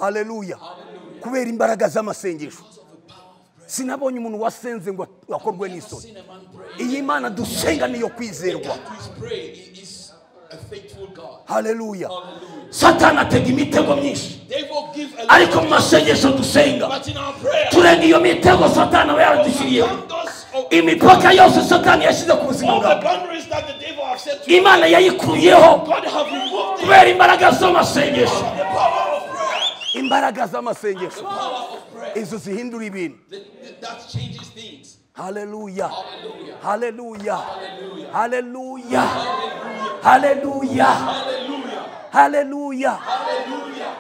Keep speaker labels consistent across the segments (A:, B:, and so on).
A: Haleluya. Kubera imbaraga z'amasengesho. Sinabonye umuntu wasenze ngo akorwe n'isoni. Iyi Imana dusenga niyo kwizerwa. Haleluya. Satani atega imitego myinshi, ariko mu masengesho dusenga turenga iyo mitego Satani aba yaradushyiriyeho. Imipaka yose Satani yashyize ku buzima bwawe Imana yayikuyeho kubera imbaraga z'amasengesho. Imbaraga z'amasengesho izo zihindura ibintu. Haleluya. Haleluya. Haleluya. Haleluya. Haleluya.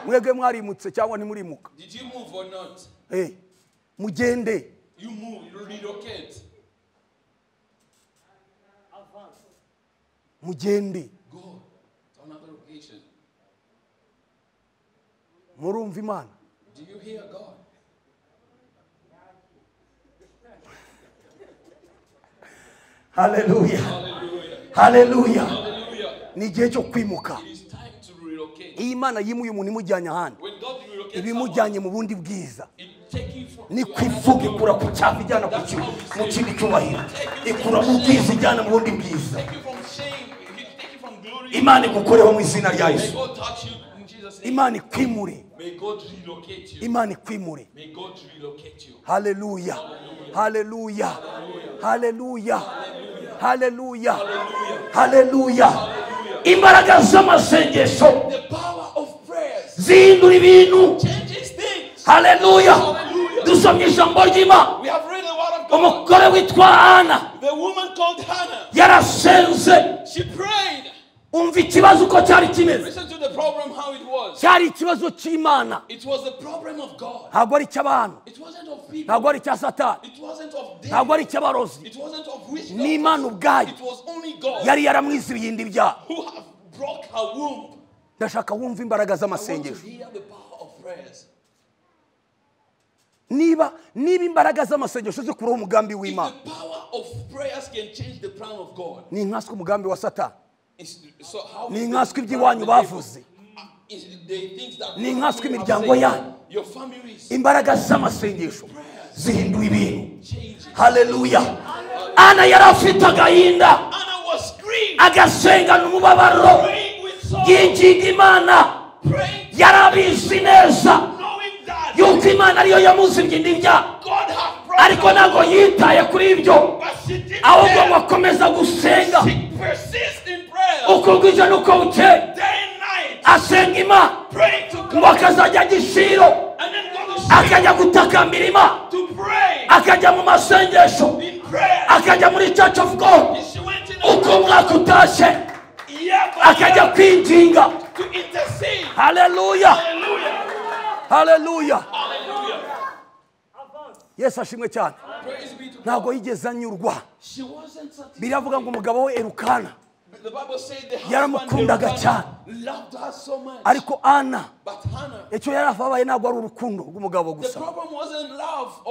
A: Mwege mwarimutse cyangwa ntimurimuka?
B: Did you move or not?
A: Mugende.
B: You move, you relocate.
A: Mugende.
B: Go to another location.
A: Murumva Imana?
B: Do you hear God?
A: Haleluya. Haleluya. Ni igihe cyo kwimuka. Iyi Mana yimuye umuntu imujyanye ahandi, ibimujyanye mu bundi bwiza. Ni kwivuga ikura ku cyaha ijyana mu kindi cyubahiro, ikura mu bwiza ijyana mu bundi bwiza. Imana igukoreho mu izina rya Yesu. Imana ikwimure. Imana ikwimure. Haleluya. Haleluya. Haleluya. Haleluya. Haleluya. Imbaraga z'amasengesho zihindura ibintu. Haleluya. Dusomye ijambo ry'Imana. Umugore witwa Ana yarasenze. Umva ikibazo uko cyari kimeze. Cyari ikibazo cy'Imana. Ntabwo ari icy'abantu, ntabwo ari icya Satani, ntabwo ari icy'abarozi. Ni Imana ubwayo yari yaramwizibiye ibindi byaha. Ndashaka wumva imbaraga z'amasengesho. Niba imbaraga z'amasengesho zikuraho umugambi w'Imana, ni inkaswe umugambi wa Satani, ni inkaswe iby'iwanyu bavuze, ni inkaswe imiryango yanyu. Imbaraga z'amasengesho zihindura ibintu. Haleluya. Ana yari afite agahinda, agasengana umubabaro, yinginga Imana. Yarabizi neza yuko Imana ariyo yamuzibye n'ibyaha, ariko ntabwo yitaye kuri ibyo, ahubwo ngo akomeza gusenga uko bwije n'uko bukeye. Asenga Imana ngo akazajya agishiro, akajya gutakambira Imana, akajya mu masengesho, akajya muri Church of God. Uko umwaka utashye akajya kwinginga. Haleluya. Haleluya. Yesu ashimwe cyane. Ntabwo yigeze anyurwa. Biravuga ngo umugabo we Elukana yaramukundaga cyane, ariko Ana icyo yarafabaye ntabwo ari urukundo rw'umugabo gusa,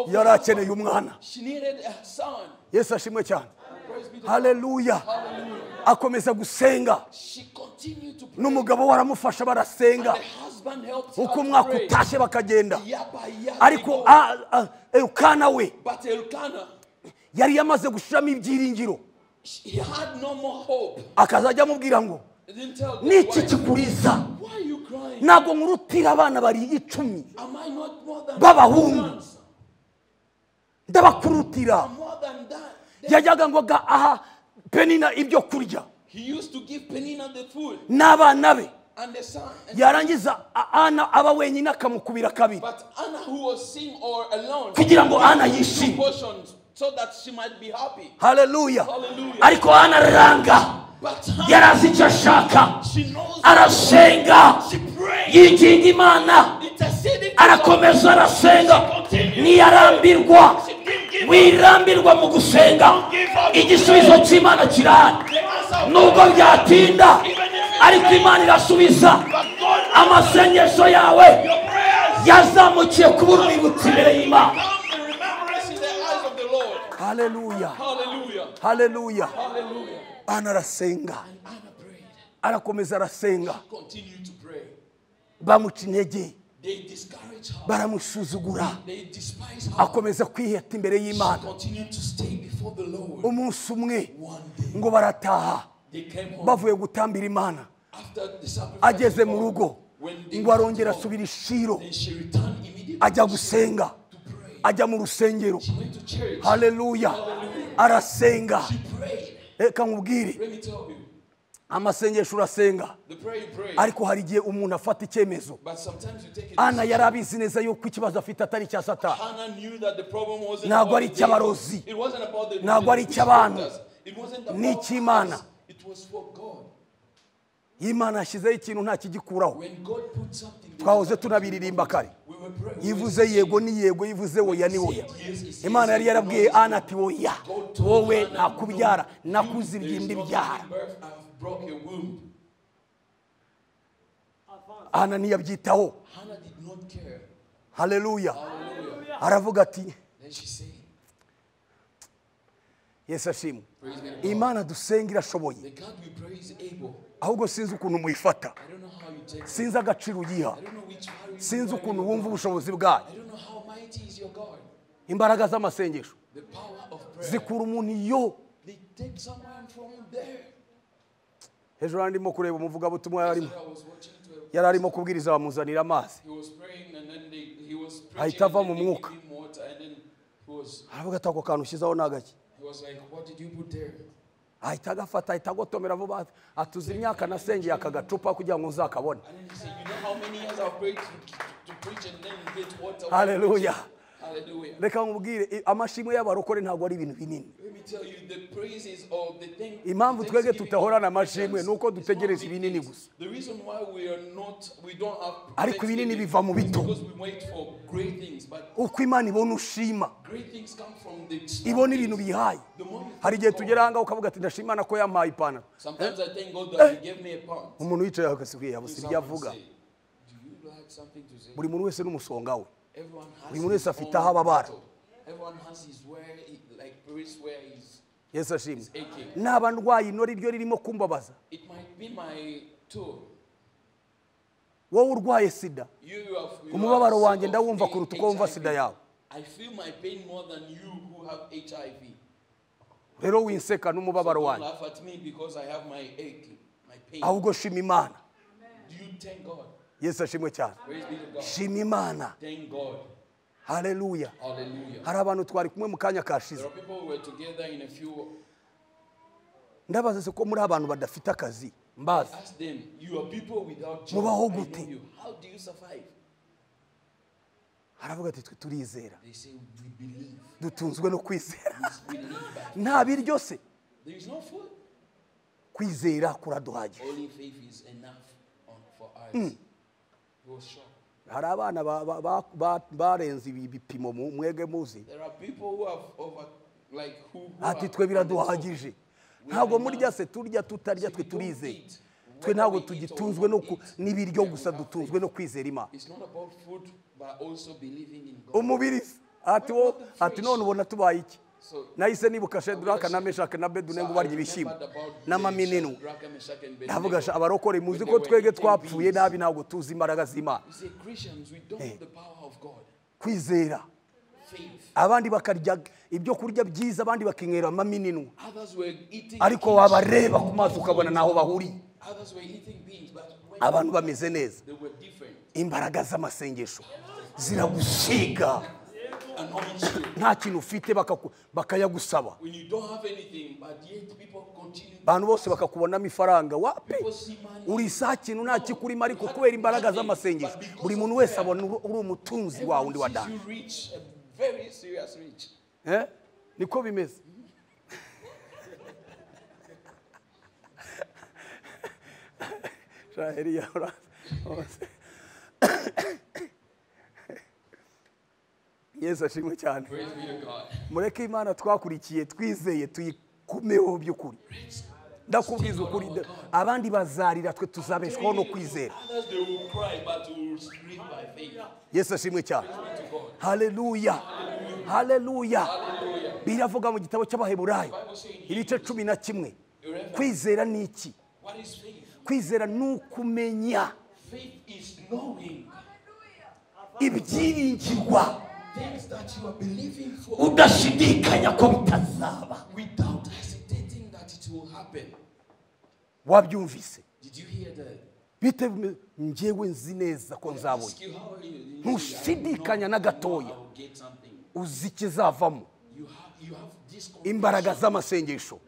A: yarakeneye umwana. Yesu ashimwe cyane. Haleluya. Akomeza gusenga, n'umugabo waramufasha barasenga. Uko umwaka utashye bakagenda, ariko Elukana we yari yamaze gushiramo ibyiringiro. Akazajya amubwira ngo niki kikuriza? Ntabwo nkurutira abana bari 10 b'abahungu, ndabakurutira. Yajyaga ngo aha Penina ibyo kurya, n'abana be. Yarangiza Ana aba wenyine akamukubira kabiri kugira ngo Ana yishime,
B: so that she might be happy.
A: Haleluya. Ariko Ana ranga yarazi icyo ashaka, arasenga, yinginga Imana, arakomeza arasenga. Niyarambirwa, wirambirwa mu gusenga, igisubizo cy'Imana kirahari. Nubwo byatinda, ariko Imana irasubiza. Amasengesho yawe yazamukiye kuba urwibutso imbere y'Imana. Haleluya. Haleluya. Ana arasenga, arakomeza arasenga. Bamuca intege,
B: They discourage her.
A: baramusuzugura
B: They despise her.
A: akomeza kwiheta imbere
B: She
A: y'Imana.
B: continued to stay before the Lord.
A: Umunsi umwe
B: One day,
A: ngo barataha
B: they came home.
A: bavuye gutambira Imana,
B: After the sacrifice
A: ageze
B: of
A: mu
B: God,
A: rugo
B: when they
A: ngo arongera
B: went home,
A: asubira ishiro,
B: then she returned immediately
A: ajya gusenga,
B: to pray.
A: ajya mu rusengero.
B: She went to church.
A: Haleluya, arasenga.
B: She prayed.
A: Reka nkubwire,
B: Let me tell you,
A: amasengesho urasenga,
B: the prayer you pray,
A: ariko hari igihe umuntu afata icyemezo.
B: but sometimes you take it.
A: Ana yari abizi neza yuko ikibazo afite atari icya Satani,
B: Hannah knew that the problem wasn't
A: ntabwo
B: about
A: ari
B: the
A: icy'abarozi,
B: devil. It wasn't about the
A: ntabwo ari icy'abantu,
B: It wasn't
A: ni
B: about
A: icy'Imana.
B: us. It was for God.
A: Imana yashyizeho ikintu nta kigikuraho.
B: When God put something,
A: Twahoze tunabiririmba kare,
B: we were praying.
A: yivuze yego ni yego, yivuze oya ni oya. Imana yari yarabwiye Ana ati oya, wowe ntakubyara, nakuzibye indi byara.
B: Broke your womb.
A: Ana ntiyabyitaho.
B: Hannah did not care.
A: Haleluya.
B: Hallelujah.
A: Aravuga ati
B: Then she said,
A: Yesu ashimwe.
B: praise be to God.
A: Imana dusenga irashoboye,
B: The God we pray is able.
A: ahubwo sinzi ukuntu muyifata,
B: I don't know how you take it.
A: sinzi agaciro uyiha,
B: I don't know which value you
A: sinzi
B: value
A: ukuntu
B: your
A: wumva
B: God.
A: ubushobozi bwayo.
B: I don't know how mighty is your God.
A: Imbaraga z'amasengesho
B: The power of prayer.
A: zikura umuntu iyo.
B: They take someone from there.
A: Hejuru ndimo kureba umuvugabutumwa yarimo,
B: I was watching to
A: yari arimo kubwiriza bamuzanira amazi,
B: he was praying and then he was preaching
A: ahita ava
B: and
A: mu
B: then they
A: mwuka.
B: gave him water and then
A: aravuga ati ako kantu ushyizeho ni agaki.
B: he was like, what did you put there?
A: Ahita agafata, ahita agotomera vuba, atuza imyaka nasengeye aka gacupa kugira ngo uzakabone.
B: And then he said, you know how many years I've prayed to preach and then get water?
A: Haleluya.
B: Hallelujah.
A: Reka nkubwire, amashimwe y'abarokore ntabwo ari ibintu binini.
B: Let me tell you, the praises of the thing.
A: Impamvu twege tutahorana amashimwe nuko dutegereza ibinini gusa.
B: The reason why we don't have
A: Ariko ibinini biva mu bito.
B: because we wait for great things, but
A: Uko Imana ibona ushima,
B: great things come from the small
A: ibona
B: things.
A: ibintu bihaye.
B: The more you
A: Hari igihe
B: thank
A: tugera
B: God.
A: hanga ukavuga ati ndashimana ko yampaye ipantaro.
B: Sometimes I thank God that He gave me a pound.
A: Umuntu yicaye akasigaye yabuze ibyo
B: Someone
A: avuga.
B: say, do you like something to say?
A: Buri muntu wese n'umusonga we.
B: Everyone has
A: Buri muntu wese
B: his
A: afite aho
B: own
A: ababara.
B: battle. Everyone has his place where he's
A: Yesu ashimwe.
B: aching.
A: Naba ndwaye inori ryo ririmo kumbabaza.
B: It might be my tool.
A: Wowe urwaye sida, umubabaro wanjye ndawumva kuruta uko wumva sida yawe.
B: I feel my pain more than you who have HIV.
A: Rero winseka n'umubabaro
B: Don't
A: wanjye,
B: laugh at me because I have my ache, my pain.
A: ahubwo shima Imana.
B: Do you thank God?
A: Yesu ashimwe cyane.
B: Praise be to God.
A: Shima Imana.
B: Thank God.
A: Haleluya.
B: Hallelujah.
A: Hari abantu twari kumwe mu kanya kashize.
B: There are people who were together in a few.
A: Ndabaza se ko muri abantu badafite akazi. Mbaza.
B: Ask them, you are people without job.
A: Mubaho
B: I know
A: gute?
B: you. How do you survive?
A: Haravuga ati twe turizera.
B: They say, we believe.
A: Dutunzwe no kwizera.
B: We believe by
A: Nta biryo se.
B: there is no food.
A: Kwizera kuraduhagije.
B: Only faith is enough for us. He was shocked.
A: Hari abana barenze ibipimo mwege muzi.
B: There are people who have over, like who
A: Ati twe biraduhagije. Ntabwo murya se turya tutarya twe turizera. Twe ntabwo tugitunzwe no n'ibiryo gusa, dutunzwe no kwizera Imana.
B: It's not about food, but also believing in God.
A: Umubiri ati none ubona tubaye iki? Nahise nibuka Shedraka na Meshaki na Abednego barya ibishyimbo n'amamininu. Ndavuga abarokore muzi ko twege twapfuye nabi, ntabwo tuzi imbaraga z'Imana.
B: You say Christians, we don't have the power of God.
A: Kwizera.
B: Faith.
A: Abandi bakarya ibyo kurya byiza, abandi bakinywera amamininu.
B: Others were eating.
A: Ariko wabareba ku maso ukabona naho bahuriye.
B: Others were eating beans, but when
A: Abantu bameze neza.
B: they were different.
A: Imbaraga z'amasengesho ziragusiga.
B: Anoint you.
A: Nta kintu ufite bakayagusaba.
B: When you don't have anything, but yet people continue.
A: Abantu bose bakakubonamo ifaranga wape.
B: People see money.
A: Uri saa kintu nta kikurimo, ariko kubera imbaraga z'amasengesho buri muntu wese abona uri umutunzi wawe undi
B: Everyone
A: wadana.
B: sees you rich, a very serious rich.
A: Niko bimeze. Shaheriya Yesu ashimwe cyane.
B: Praise be to God.
A: Mureke Imana twakurikiye twizeye tuyikumeho by'ukuri. Ndakubwiza ukuri, abandi bazarira, twe tuzabeshwaho no kwizera.
B: Others they will cry, but we will scream by faith.
A: Yesu ashimwe cyane.
B: To God.
A: Haleluya. Haleluya. Biravuga mu gitabo cy'Abaheburayo ibice 11. Kwizera ni iki?
B: What is faith?
A: Kwizera ni ukumenya.
B: Faith is knowing.
A: ibyiringirwa
B: things that you are believing for
A: udashidikanya ko bitazaba.
B: without hesitating that it will happen.
A: Wabyumvise?
B: Did you hear that?
A: Bite njyewe nzi neza ko nzabona. Ntushidikanya na gatoya. Uzi ikizavamo. Imbaraga z'amasengesho.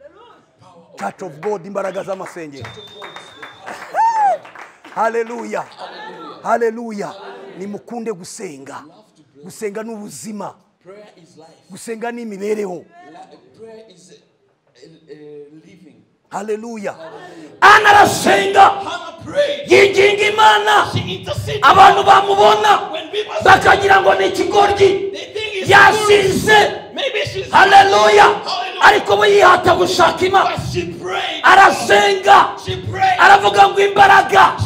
A: Church of God, imbaraga z'amasengesho. Hallelujah. Hallelujah. Nimukunde gusenga. Gusenga n'ubuzima. Gusenga n'imibereho.
B: Prayer is living.
A: Hallelujah. Ana arasenga. Yinginga Imana. Abantu bamubona bakagira ngo ni ikigoryi. Yasinze. Hallelujah. Ariko we yihata gushaka Imana. Arasenga. Aravuga ngo imbaraga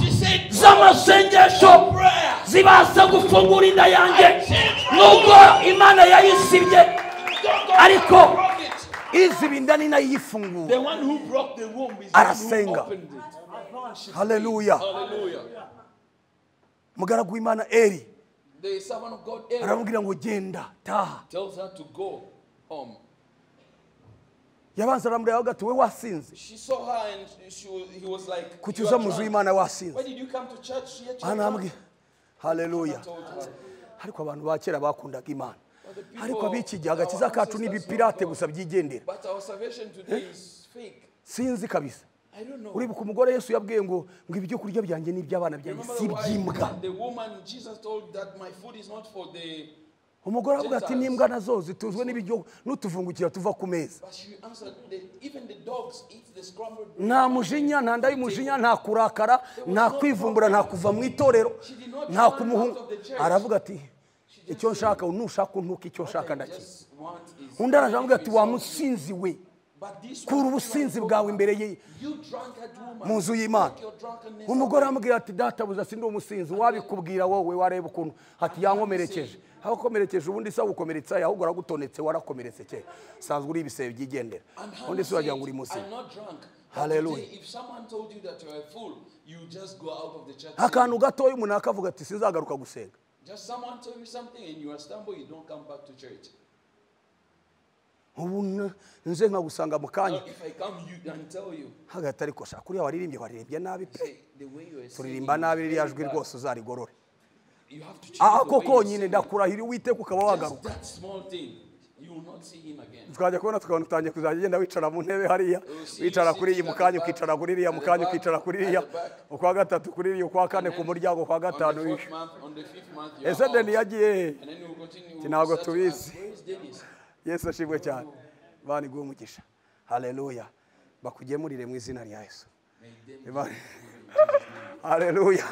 A: z'amasengesho zibaza gufungura inda yanjye. Nubwo Imana yayisibye ariko izibinda ni nayifungura.
B: The one who broke the womb is
A: Arasenga.
B: who opened it.
A: Hallelujah.
B: Hallelujah.
A: Mugaragu w'Imana Eli
B: The servant of God Eli
A: aramubwira ngo genda taha.
B: tells her to go home.
A: Yabanza aramureba agati we wasinze.
B: She saw her and he was like,
A: Kuki
B: "You
A: uza
B: are
A: mu nzu
B: drunk.
A: y'Imana
B: Why
A: wasinze?"
B: did you come to church yet?
A: Anambwira Hallelujah.
B: I told her.
A: Ariko abantu ba kera bakundaga Imana.
B: But the people
A: Ariko abiki gihe
B: our
A: agakiza kacu
B: ancestors
A: n'ibipirate
B: love
A: gusa
B: God.
A: byigendera.
B: But our salvation today is fake.
A: Sinzi kabisa.
B: I don't know.
A: Uribuka umugore Yesu yabwiye ngo ibyo kurya byanjye n'iby'abana byanjye
B: Remember
A: si
B: the wife,
A: by'imbwa.
B: the woman Jesus told that my food is not for the.
A: Umugore avuga ati n'imbwa nazo zituzwe n'ibiryo n'utuvungukira tuva ku meza.
B: But she answered, even the dogs eat the scrambled bread.
A: Nta mujinya, nta nda y'umujinya, nta kurakara, nta kwivumbura, nta kuva mu itorero, nta kumuhunga. Aravuga ati icyo nshaka nushaka untuka icyo nshaka ndaki. Undi aravuga ati wa musinzi we. Kura ubusinzi bwawe imbere ye mu nzu y'Imana. Umugore amubwira ati databuza sindi umusinzi wabikubwira wowe wareba ukuntu ati yankomerekeje. Aho komerekeje ubundi se ukomeretsa ahubwo aragutonetse warakomeretse cye. Sanzwe uri ibisebe byigendera. Undi se wagira ngo uri musinzi. Hallelujah.
B: If someone told you that you are a fool, you just go out of the church.
A: Akantu gatoya umuntu akavuga ati sinzagaruka gusenga.
B: Just someone told you something and you are stumble, you don't come back to church.
A: Ubu nze nkagusanga mu kanya.
B: If I come you and tell you.
A: Hagati ariko sha kuriya waririmbye nabi pe.
B: The way you are
A: Turirimba nabi ririya jwi rwose uzarigorore.
B: You have to change the way
A: Koko nyine ndakurahira Uwiteka ukaba wagaruka.
B: that small thing. You will not see him again.
A: Twajya kubona tukabona utangiye kuzajya genda wicara mu ntebe hariya, wicara kuri iyi mukanya ukicara kuri iriya mukanya ukicara kuri iriya, ukwa gatatu kuri iriya, ukwa kane ku muryango, kwa gatanu. Ese deni yagiye ntabwo tubizi. Yesu ashimwe cyane. Bani guha umugisha. Hallelujah. Bakugemurire mu izina rya Yesu. Hallelujah.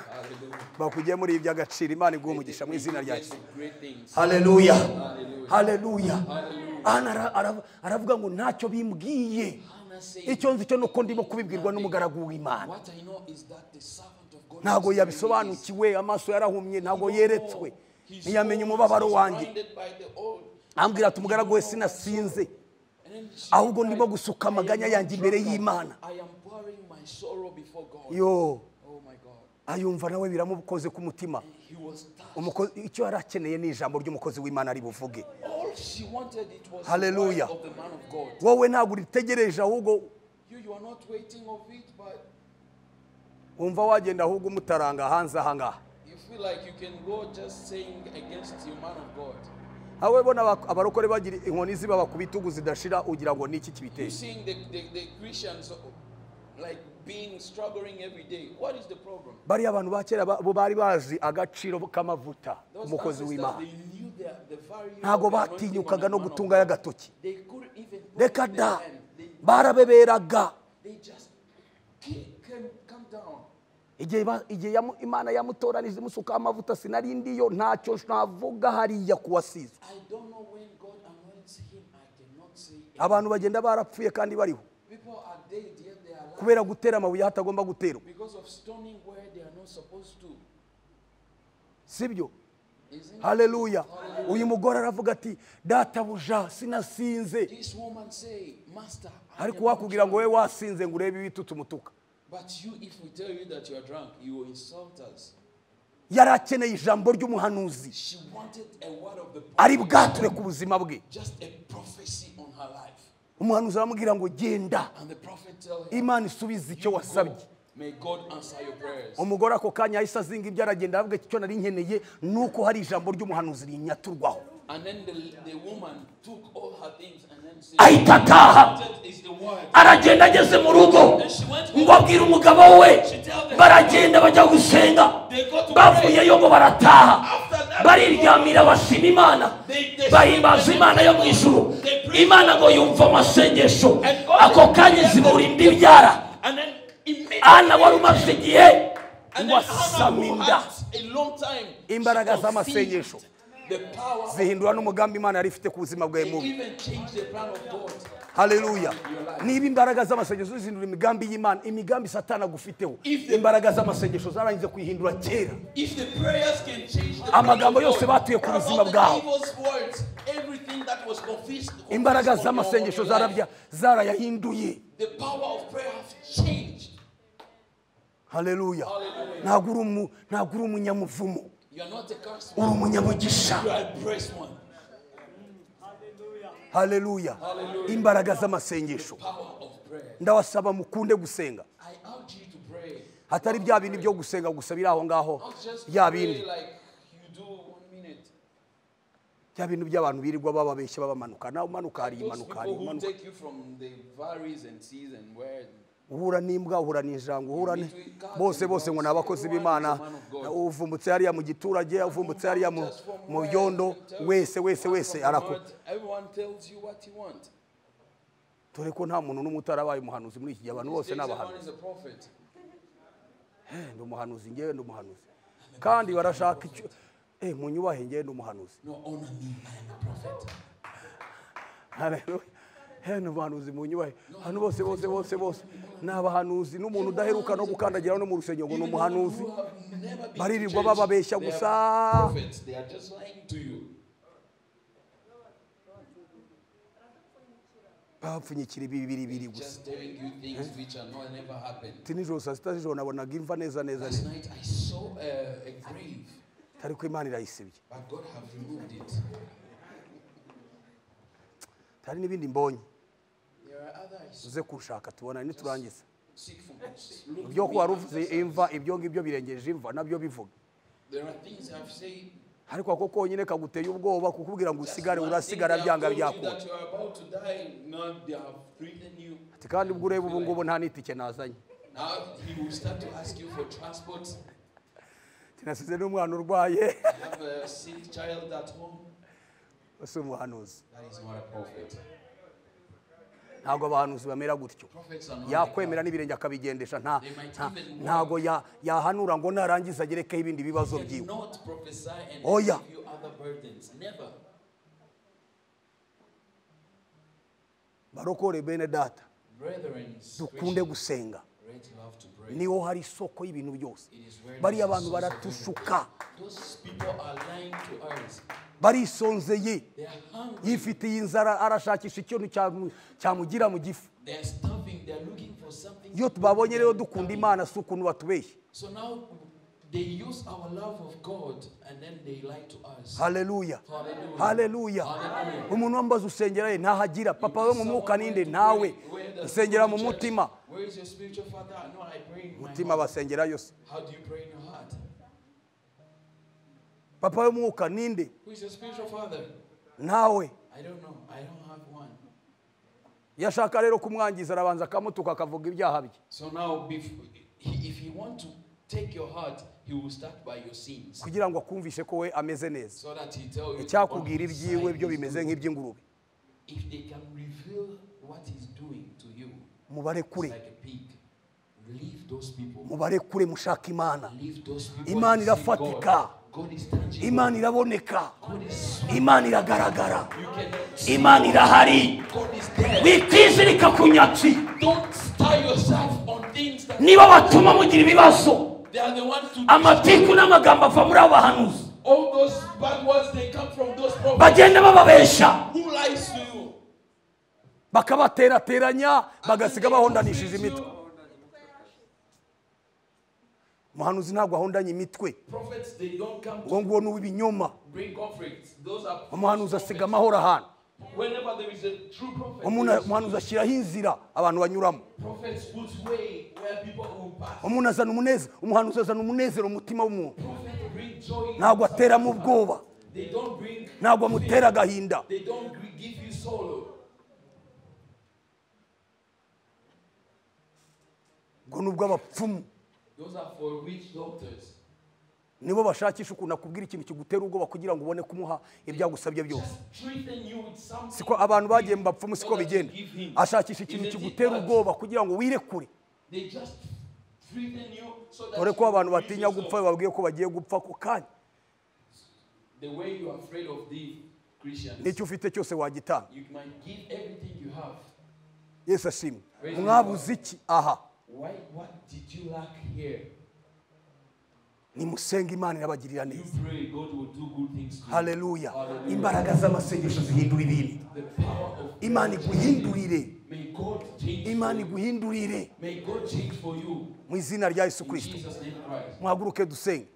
A: Bakugemurire iby'agaciro. Imana iguha umugisha mu izina rya Yesu. Hallelujah. Hallelujah. Ana aravuga ngo ntacyo bimbwiye. Icyo nzi cyo nuko ndimo kubibwirwa n'umugaragu w'Imana. Ntago yabisobanukiwe, amaso yarahumye, ntago yeretswe. Ntiyamenye umubabaro wanjye. Ambwira ati umugaragu we sinasinze. Ahubwo ndimo gusuka amaganya yanjye imbere y'Imana. Yo. Ayumva nawe biramukoze ku mutima. Icyo yarakeneye ni ijambo ry'umukozi w'Imana ari buvuge. Hallelujah. Wowe ntabwo uritegereje ahubwo umva wagenda ahubwo umutaranga hanze aha ngaha. Awe bona abarokore bagira inkoni ziba bakubitugu zidashira ugira ngo niki kibiteye.
B: Like being struggling every day. What is the problem?
A: Bari abantu bakera bo bari bazi agaciro k'amavuta umukozi w'Imana. Ntago batinyukaga no gutunga y'agatoki. Reka da barabeberaga. Igihe Imana yamutoranije musuka amavuta sinari ndiyo ntacyo navuga hariya kuwasiza. Abantu bagenda barapfuye kandi bariho. Kubera gutera amabuye hatagomba guterwa. Sibyo? Hallelujah. Uyu mugore aravuga ati databuja sinasinze. Ariko wakubwira ngo we wasinze ngo urebe ibitutu mutuka.
B: But you, if we tell you that you are drunk, you will insult us.
A: yari akeneye ijambo ry'umuhanuzi ari bwature ku buzima bwe. Umuhanuzi aramubwira ngo genda, Imana isubiza icyo wasabye. Umugore ako kanya yahise azinga ibyo aragenda avuga icyo nari nkeneye nuko hari ijambo ry'umuhanuzi rinyaturwaho. Ahita ataha, aragenda ageze mu rugo ngo abwire umugabo we, baragenda bajya gusenga, bavuyeyo ngo barataha, bariryamira bashima Imana, bahimbaza Imana yo mu ijuru. Imana ngo yumva amasengesho, ako kanya zibura indi byara. Ana wari umaze igihe ngo asame inda. Imbaraga z'amasengesho zihindura n'umugambi Imana yari ifite ku buzima bwawe mubi. Haleluya. Niba imbaraga z'amasengesho zihindura imigambi y'Imana, imigambi Satani agufiteho, imbaraga z'amasengesho zarangize kuyihindura kera. Amagambo yose batuye ku buzima bwawe, imbaraga z'amasengesho zarayahinduye. Haleluya. Ntabwo uri umunyamuvumo, uri umunyamugisha. Haleluya. Imbaraga z'amasengesho. Ndabasaba mukunde gusenga, hatari bya bindi byo gusenga gusa biri aho ngaho, bya bindi bya bintu by'abantu birirwa bababeshya babamanuka. Nawe umanuka hari imanuka, hari imanuka. Uhura n'imbwa, uhura n'injangwe, uhura bose ngo nabakozi b'Imana. Uvumbutse hariya mu giturage, uvumbutse hariya mu byondo, wese arako. Dore ko nta muntu n'umwe utarabaye umuhanuzi muri iki gihe, abantu bose n'abahanuzi. Ndi umuhanuzi, ngewe ndi umuhanuzi. Kandi barashaka icyo munyubahe, ngewe ndi umuhanuzi. Haleluya. Ni umuhanuzi munyubahe. Hano bose n'abahanuzi. N'umuntu udaheruka no gukandagira no mu rusengero ngo ni umuhanuzi, baririrwa bababeshya gusa. Bapfunyikira ibibiri gusa. Nijoro saa sita z'ijoro nabonaga imva neza. Ariko Imana irayisibye. Hari n'ibindi mbonye uze kushaka tubona niturangiza. Ibyo ko waruvuze imva, ibyo ngibyo birengeje imva nabyo bivuga. Ariko ako konyine kaguteye ubwoba kukubwira ngo usigare, urasigara byanga byakunda. Ati kandi ubwo ureba ubu ngubu nta nitike nazanye. Tinasize n'umwana urwaye. Ese umuhanuzi ntabwo abahanuzi bamera gutyo. Yakwemera n'ibirenge akabigendesha, ntabwo yahanura ngo narangiza agerekeho ibindi bibazo byiwe. Oya. Barokore bene data, dukunde gusenga, niho hari isoko y'ibintu byose. Bari abantu baratushuka, barisonzeye, yifitiye inzara, arashakisha ikintu cyamugira mu gifu. Iyo tubabonye rero dukunda Imana, si ukuntu batubeshye.
B: They use our love of God and then they lie to us.
A: Haleluya. Haleluya. Umuntu wambaza usengera ye ntahagira. Papa we mu mwuka ninde? Nawe usengera mu mutima.
B: Where is your spiritual father? No, I pray in my
A: mutima basengera yose.
B: How do you pray in your heart?
A: Papa we mu mwuka ninde?
B: Who is your spiritual father?
A: Nawe.
B: I don't know. I don't have one.
A: Yashaka rero kumwangiza arabanza akamutuka akavuga ibyaha bye.
B: So now if he want to take your heart, he will start by your sins.
A: Kugira ngo akumvishe ko we ameze neza.
B: So that he tell you
A: icyakubwira ibyiwe byo bimeze nk'iby'ingurube.
B: If they can reveal what he's doing to you,
A: mubarekure.
B: Like a pig. Leave those people.
A: Mubarekure mushaka Imana.
B: Leave those people.
A: Imana irafatika. Imana iraboneka. Imana iragaragara. Imana irahari. Wikizirika ku nyatsi.
B: Don't tie yourself on things that
A: niba batuma mugira ibibazo. Amatiku n'amagambo ava muri abahanuzi.
B: All those bad words, they come from those prophets.
A: Bagenda bababesha.
B: Who lies to you?
A: Bakabaterateranya bagasiga bahondanishije imitwe. Umuhanuzi ntabwo ahondanye imitwe. Ngo ngo n'ubinyoma. Umuhanuzi asiga amahoro ahantu.
B: Whenever there is a true prophet,
A: umuhanuzi ashyiraho inzira abantu banyuramo.
B: Prophets put way where people will pass.
A: Umuhanuzi azana umunezero umutima w'umuntu. Ntabwo atera mu bwoba. Ntabwo amutera agahinda.
B: They don't give you sorrow.
A: Ngo nubwo abapfumu.
B: Those are for witch doctors.
A: Nibo bashakisha ukuntu akubwira ikintu kigutera ubwoba kugira ngo ubone kumuha ibyagusabye byose. Siko abantu bagiye mu bapfumu siko bigenda. Ashakisha ikintu kigutera ubwoba kugira ngo wirekure. Dore ko abantu batinya gupfa babwiye ko bagiye gupfa ko kanya.
B: The way you are afraid of the Christians.
A: Nicyo ufite cyose wagitanga.
B: You might give everything you have.
A: Yesu ashimwe. Mwabuze iki aha?
B: What did you lack here?
A: Nimusenga Imana irabagirira neza.
B: You pray God will do good things to you.
A: Hallelujah. Imbaraga z'amasengesho zihindura ibintu. Imana iguhindurire.
B: May God change.
A: Imana iguhindurire.
B: May God change for you.
A: Mu izina rya Yesu Kristo. Muhaguruke dusenge.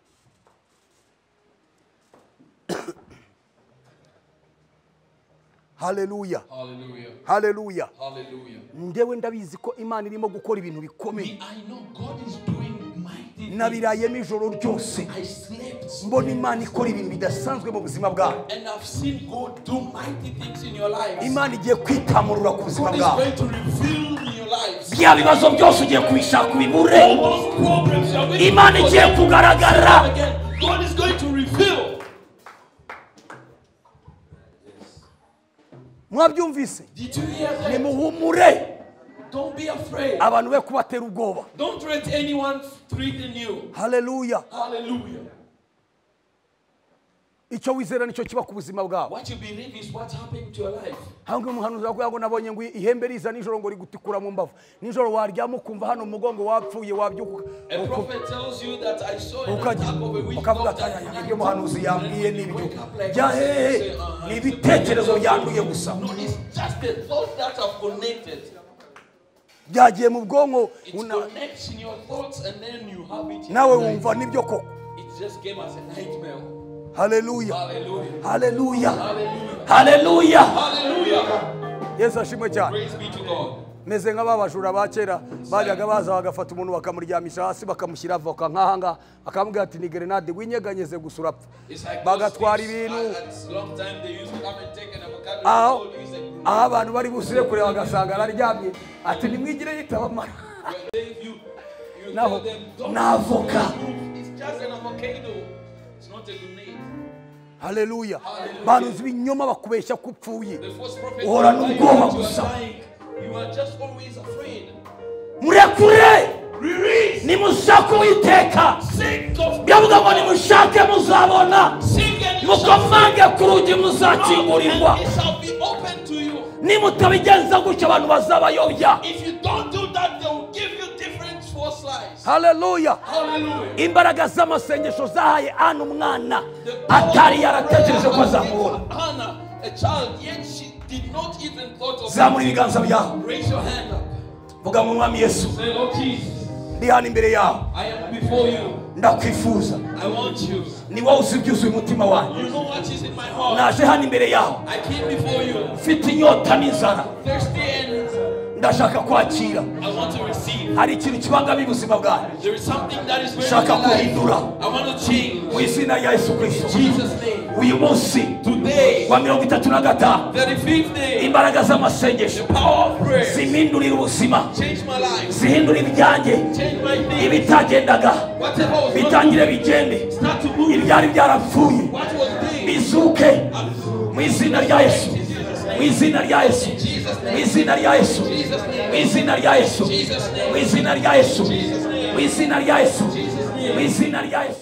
A: Hallelujah.
B: Hallelujah.
A: Hallelujah.
B: Hallelujah.
A: Ndewe ndabizi ko Imana irimo gukora ibintu bikomeye.
B: I know God is doing mighty things.
A: Nabiraye mijoro ryose.
B: I slept.
A: Mbona Imana ikora ibintu bidasanzwe mu buzima bwawe.
B: And I've seen God do mighty things in your lives.
A: Imana igiye kwitamurura ku buzima bwawe.
B: God is going to reveal in your lives.
A: Bya bibazo byose ugiye kubishaka ubibure.
B: All those problems you are going to
A: Imana igiye kugaragara.
B: God is going to reveal.
A: Mwabyumvise?
B: Did you hear that?
A: Nimuhumure.
B: Don't be afraid.
A: Abantu be kubatera ubwoba.
B: Don't let anyone threaten you.
A: Hallelujah.
B: Hallelujah.
A: Icyo wizera nicyo kiba ku buzima bwawe.
B: What you believe is what happened to your life.
A: Hange umuhanuzi yago nabonye ngo ihembe riza nijoro ngo rigutikura mu mbavu. Nijoro waryama kumva hano umugongo wapfuye wabyuka.
B: A prophet tells you that I saw in the back of a witch doctor.
A: Ibyo muhanuzi yambwiye nibyo. Jya hehe ni ibitekerezo byanduye gusa.
B: No, it's just the thoughts that are connected.
A: Byagiye mu bwonko.
B: It connects in your thoughts and then you have it.
A: Nawe wumva nibyo koko.
B: It just came as a nightmare.
A: Hallelujah.
B: Hallelujah.
A: Hallelujah.
B: Hallelujah.
A: Hallelujah.
B: Hallelujah.
A: Yesu ashimwe cyane.
B: Praise be to God.
A: Meze nk'ababajura bakera bajyaga baza bagafata umuntu bakamuryamisha hasi bakamushyira avoka nk'ahanga akamubwira ati ni grenade winyeganyeze gusura bagatwara ibintu aho abantu bari busire kure bagasanga araryamye ati nimwigire yitabamara naho n'avoka. Hallelujah. Banuzi binyoma bakubeshya kupfuye. Uhora n'ubwoba gusa.
B: You are just always afraid.
A: Murekure. Nimushake Uwiteka. Byavuga ngo nimushake muzabona. Mukomange ku rugi muzakingurirwa. Nimutabigenza gutyo abantu bazabayobya.
B: If you don't do that, they will give you different false lies.
A: Hallelujah.
B: Hallelujah.
A: Imbaraga z'amasengesho zahaye Ana umwana atari yaratekereje ko azamubona.
B: Hannah, a child, yet she did not even thought of
A: Zamura ibiganza byawe.
B: Raise your hand up.
A: Vuga mu Mwami Yesu.
B: Say, Lord Jesus,
A: ndi hano imbere yawe.
B: I am before you.
A: Ndakwifuza.
B: I want you.
A: Ni wowe uzibyuzuye umutima wanjye.
B: You know what is in my heart.
A: Naje hano imbere yawe.
B: I came before you.
A: Mfite inyota n'inzara.
B: Thirsty and
A: ndashaka kwakira.
B: I want to receive.
A: Hari ikintu kibangamiye ubuzima bwanjye.
B: There is something that is
A: shaka kuhindura.
B: I want to change.
A: Mu izina rya Yesu Kristo.
B: Jesus name.
A: Uyu munsi
B: today
A: wa 35
B: 35th day.
A: Imbaraga z'amasengesho.
B: Power of prayer.
A: Zimindurira ubuzima.
B: Change my life.
A: Zihindura ibyanjye.
B: Change my things.
A: Ibitagendaga. Bitangire bigende.
B: Start to move.
A: Ibyari byarapfuye.
B: What was dead.
A: Bizuke. Mu izina rya Yesu. Mu izina rya Yesu. Mu izina rya Yesu. Mu izina rya Yesu. Mu izina rya Yesu. Mu izina rya Yesu. Mu izina rya Yesu.